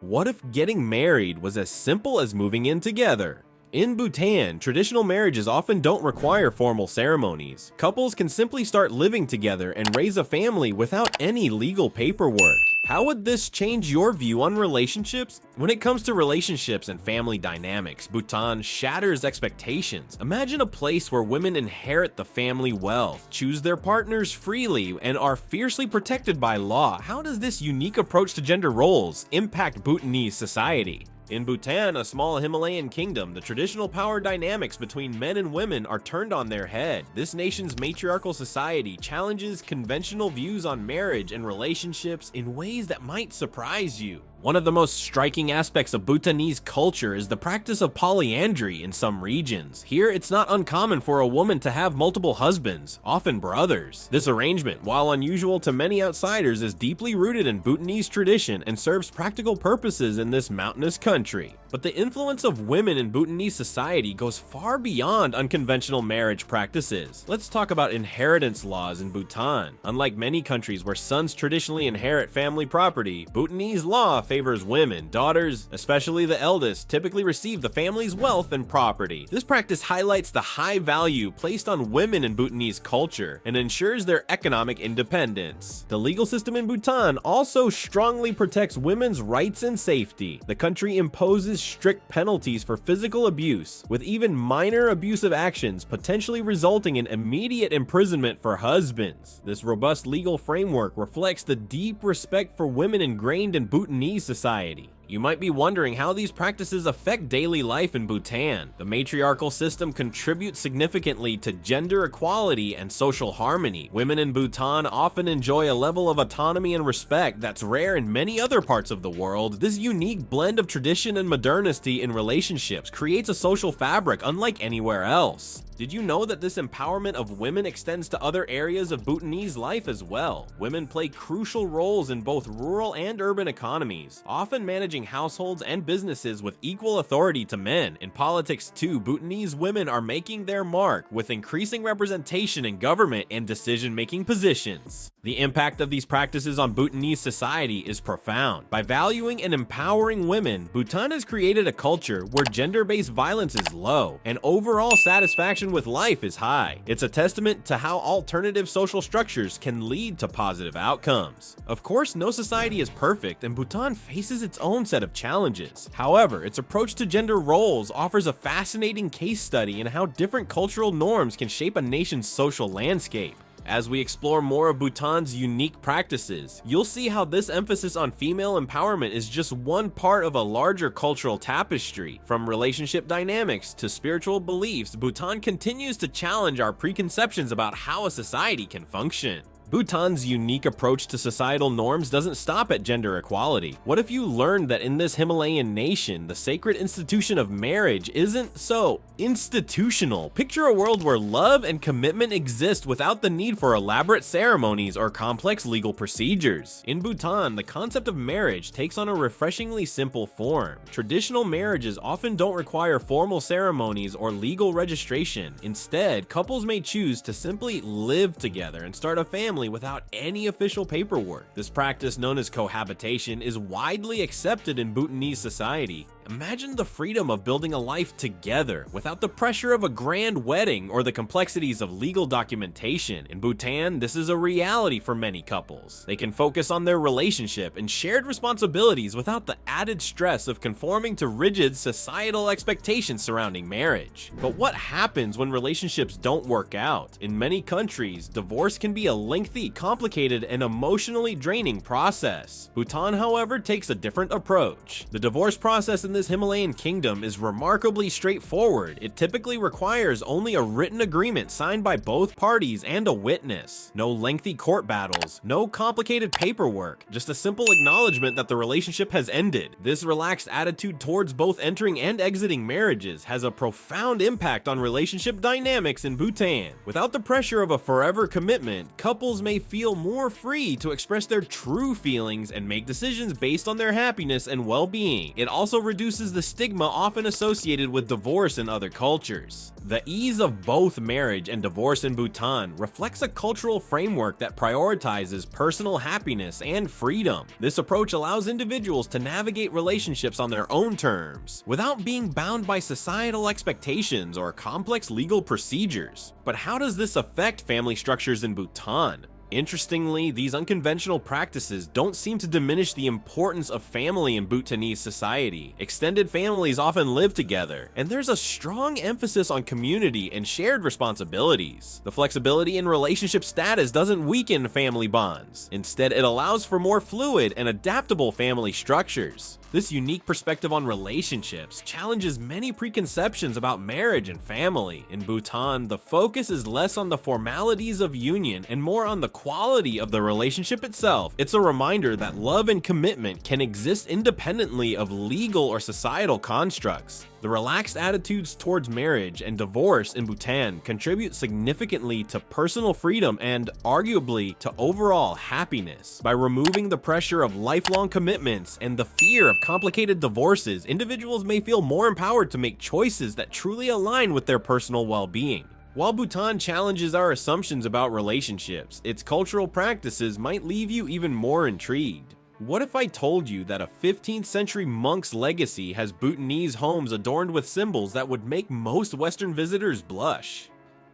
What if getting married was as simple as moving in together? In Bhutan, traditional marriages often don't require formal ceremonies. Couples can simply start living together and raise a family without any legal paperwork. How would this change your view on relationships? When it comes to relationships and family dynamics, Bhutan shatters expectations. Imagine a place where women inherit the family wealth, choose their partners freely, and are fiercely protected by law. How does this unique approach to gender roles impact Bhutanese society? In Bhutan, a small Himalayan kingdom, the traditional power dynamics between men and women are turned on their head. This nation's matriarchal society challenges conventional views on marriage and relationships in ways that might surprise you. One of the most striking aspects of Bhutanese culture is the practice of polyandry in some regions. Here, it's not uncommon for a woman to have multiple husbands, often brothers. This arrangement, while unusual to many outsiders, is deeply rooted in Bhutanese tradition and serves practical purposes in this mountainous country. But the influence of women in Bhutanese society goes far beyond unconventional marriage practices. Let's talk about inheritance laws in Bhutan. Unlike many countries where sons traditionally inherit family property, Bhutanese law favors women. Daughters, especially the eldest, typically receive the family's wealth and property. This practice highlights the high value placed on women in Bhutanese culture and ensures their economic independence. The legal system in Bhutan also strongly protects women's rights and safety. The country imposes strict penalties for physical abuse, with even minor abusive actions potentially resulting in immediate imprisonment for husbands. This robust legal framework reflects the deep respect for women ingrained in Bhutanese society. You might be wondering how these practices affect daily life in Bhutan. The matriarchal system contributes significantly to gender equality and social harmony. Women in Bhutan often enjoy a level of autonomy and respect that's rare in many other parts of the world. This unique blend of tradition and modernity in relationships creates a social fabric unlike anywhere else. Did you know that this empowerment of women extends to other areas of Bhutanese life as well? Women play crucial roles in both rural and urban economies, often managing households and businesses with equal authority to men. In politics too, Bhutanese women are making their mark with increasing representation in government and decision-making positions. The impact of these practices on Bhutanese society is profound. By valuing and empowering women, Bhutan has created a culture where gender-based violence is low and overall satisfaction with life is high. It's a testament to how alternative social structures can lead to positive outcomes. Of course, no society is perfect, and Bhutan faces its own set of challenges. However, its approach to gender roles offers a fascinating case study in how different cultural norms can shape a nation's social landscape. As we explore more of Bhutan's unique practices, you'll see how this emphasis on female empowerment is just one part of a larger cultural tapestry. From relationship dynamics to spiritual beliefs, Bhutan continues to challenge our preconceptions about how a society can function. Bhutan's unique approach to societal norms doesn't stop at gender equality. What if you learned that in this Himalayan nation, the sacred institution of marriage isn't so institutional? Picture a world where love and commitment exist without the need for elaborate ceremonies or complex legal procedures. In Bhutan, the concept of marriage takes on a refreshingly simple form. Traditional marriages often don't require formal ceremonies or legal registration. Instead, couples may choose to simply live together and start a family without any official paperwork. This practice, known as cohabitation, is widely accepted in Bhutanese society. Imagine the freedom of building a life together without the pressure of a grand wedding or the complexities of legal documentation. In Bhutan, this is a reality for many couples. They can focus on their relationship and shared responsibilities without the added stress of conforming to rigid societal expectations surrounding marriage. But what happens when relationships don't work out? In many countries, divorce can be a lengthy, complicated, and emotionally draining process. Bhutan, however, takes a different approach. The divorce process in this Himalayan kingdom is remarkably straightforward. It typically requires only a written agreement signed by both parties and a witness. No lengthy court battles, no complicated paperwork, just a simple acknowledgement that the relationship has ended. This relaxed attitude towards both entering and exiting marriages has a profound impact on relationship dynamics in Bhutan. Without the pressure of a forever commitment, couples may feel more free to express their true feelings and make decisions based on their happiness and well-being. It also reduces reduces the stigma often associated with divorce in other cultures. The ease of both marriage and divorce in Bhutan reflects a cultural framework that prioritizes personal happiness and freedom. This approach allows individuals to navigate relationships on their own terms, without being bound by societal expectations or complex legal procedures. But how does this affect family structures in Bhutan? Interestingly, these unconventional practices don't seem to diminish the importance of family in Bhutanese society. Extended families often live together, and there's a strong emphasis on community and shared responsibilities. The flexibility in relationship status doesn't weaken family bonds. Instead, it allows for more fluid and adaptable family structures. This unique perspective on relationships challenges many preconceptions about marriage and family. In Bhutan, the focus is less on the formalities of union and more on the quality of the relationship itself. It's a reminder that love and commitment can exist independently of legal or societal constructs. The relaxed attitudes towards marriage and divorce in Bhutan contribute significantly to personal freedom and, arguably, to overall happiness. By removing the pressure of lifelong commitments and the fear of complicated divorces, individuals may feel more empowered to make choices that truly align with their personal well-being. While Bhutan challenges our assumptions about relationships, its cultural practices might leave you even more intrigued. What if I told you that a 15th century monk's legacy has Bhutanese homes adorned with symbols that would make most Western visitors blush?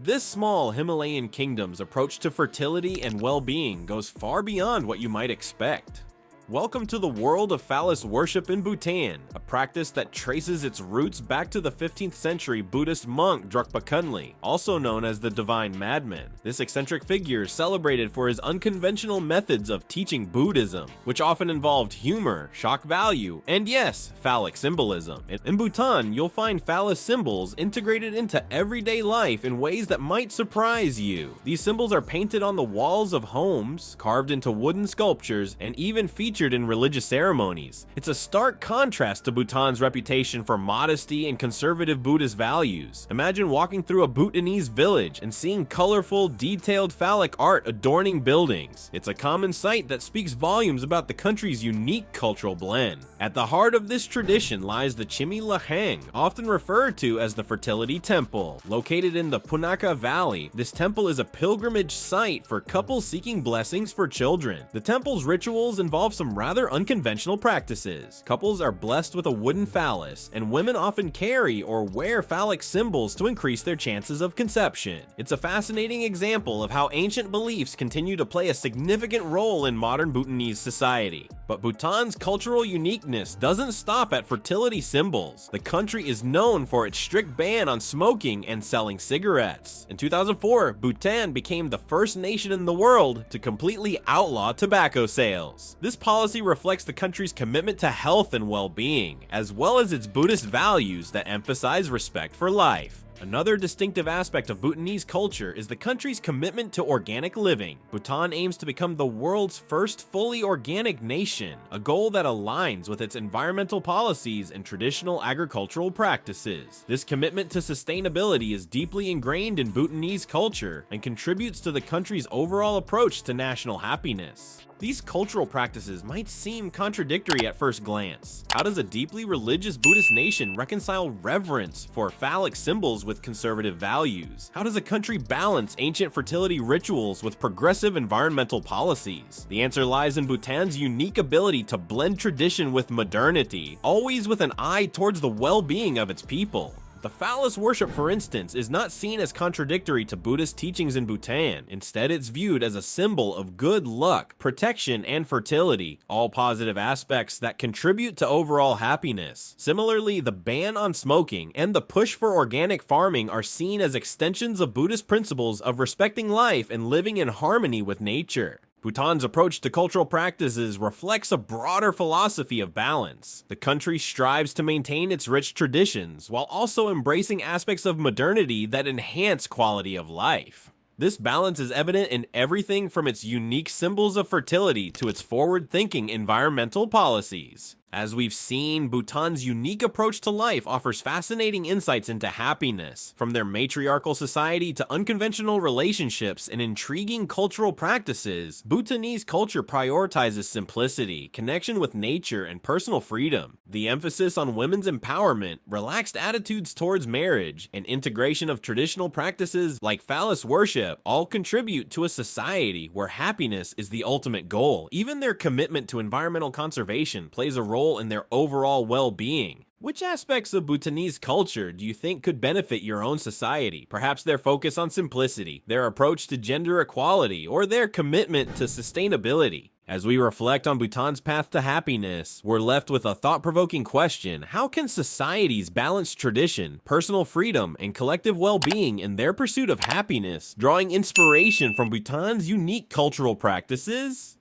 This small Himalayan kingdom's approach to fertility and well-being goes far beyond what you might expect. Welcome to the world of phallus worship in Bhutan, a practice that traces its roots back to the 15th century Buddhist monk Drukpa Kunli, also known as the Divine Madman. This eccentric figure is celebrated for his unconventional methods of teaching Buddhism, which often involved humor, shock value, and yes, phallic symbolism. In Bhutan, you'll find phallus symbols integrated into everyday life in ways that might surprise you. These symbols are painted on the walls of homes, carved into wooden sculptures, and even featured in religious ceremonies. It's a stark contrast to Bhutan's reputation for modesty and conservative Buddhist values. Imagine walking through a Bhutanese village and seeing colorful, detailed phallic art adorning buildings. It's a common sight that speaks volumes about the country's unique cultural blend. At the heart of this tradition lies the Chimi Lahang, often referred to as the Fertility Temple. Located in the Punakha Valley, this temple is a pilgrimage site for couples seeking blessings for children. The temple's rituals involve some rather unconventional practices. Couples are blessed with a wooden phallus, and women often carry or wear phallic symbols to increase their chances of conception. It's a fascinating example of how ancient beliefs continue to play a significant role in modern Bhutanese society. But Bhutan's cultural uniqueness doesn't stop at fertility symbols. The country is known for its strict ban on smoking and selling cigarettes. In 2004, Bhutan became the first nation in the world to completely outlaw tobacco sales. This policy reflects the country's commitment to health and well-being, as well as its Buddhist values that emphasize respect for life. Another distinctive aspect of Bhutanese culture is the country's commitment to organic living. Bhutan aims to become the world's first fully organic nation, a goal that aligns with its environmental policies and traditional agricultural practices. This commitment to sustainability is deeply ingrained in Bhutanese culture and contributes to the country's overall approach to national happiness. These cultural practices might seem contradictory at first glance. How does a deeply religious Buddhist nation reconcile reverence for phallic symbols with conservative values? How does a country balance ancient fertility rituals with progressive environmental policies? The answer lies in Bhutan's unique ability to blend tradition with modernity, always with an eye towards the well-being of its people. The phallus worship, for instance, is not seen as contradictory to Buddhist teachings in Bhutan. Instead, it's viewed as a symbol of good luck, protection, and fertility, all positive aspects that contribute to overall happiness. Similarly, the ban on smoking and the push for organic farming are seen as extensions of Buddhist principles of respecting life and living in harmony with nature. Bhutan's approach to cultural practices reflects a broader philosophy of balance. The country strives to maintain its rich traditions while also embracing aspects of modernity that enhance quality of life. This balance is evident in everything from its unique symbols of fertility to its forward-thinking environmental policies. As we've seen, Bhutan's unique approach to life offers fascinating insights into happiness, from their matriarchal society to unconventional relationships and intriguing cultural practices. Bhutanese culture prioritizes simplicity, connection with nature, and personal freedom. The emphasis on women's empowerment, relaxed attitudes towards marriage, and integration of traditional practices like phallus worship all contribute to a society where happiness is the ultimate goal. Even their commitment to environmental conservation plays a role in their overall well-being. Which aspects of Bhutanese culture do you think could benefit your own society? Perhaps their focus on simplicity, their approach to gender equality, or their commitment to sustainability? As we reflect on Bhutan's path to happiness, we're left with a thought-provoking question: how can societies balance tradition, personal freedom, and collective well-being in their pursuit of happiness, drawing inspiration from Bhutan's unique cultural practices?